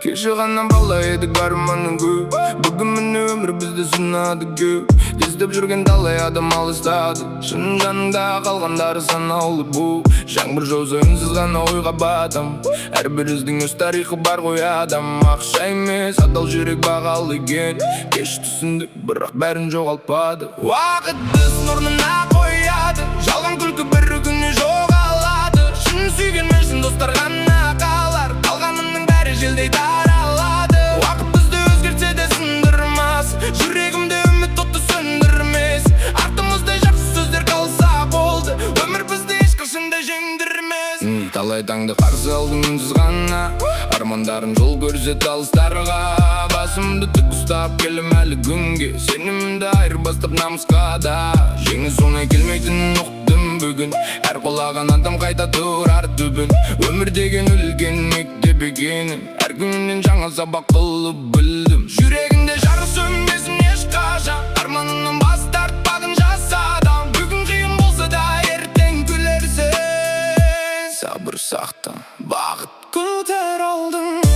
Кеше ғана бала едік арманың көп. Бүгін міне өмір бізді сынады көп. Іздеп жүрген талай адам алыстады. Шын жаныңда қалғандары санаулы бұл. Жаңбыр жауса үнсіз ғана ойға батам. Әрбіріздің өз тарихы бар ғой адам. Ақша емес адал жүрек бағалы екен. Кеш түсінді бірақ бәрін жоғалтпады. Уақыт біз орнына қояды. Жалған күлкі бір күні жоғалады. Шын сүйген мен достар ғана қалар. Қалғанымның бәрі желдей таралады. Уақыт бізді өзгертсе де сындырмас. Жүрегімде үміт отты сөндірмес. Артымызда жақсы сөздер қалса болды. Өмір бізді ешқашан да жеңдірмес. Талай таңды қарсы алдым үнсіз ғана. Армандарым жол көрсет алыстарға. Басымды тік ұстап келім әлі күнге. Сенімді айырбастап намысқа да. Жеңіс оңай келмейтінін ұқтым бүгін. Әр құлаған адам қайта тұрар түбін. Өмір деген үлкен мектеп екенін әр күнінен жаңа сабақ қылып білдім. Жүрегінде жарық сөнбесін ешқашан. Арманымнан бас тартпағын жасадам. Бүгін қиын болса да ертең күлерсің. Сабыр сақта, бағыт көтер алдың.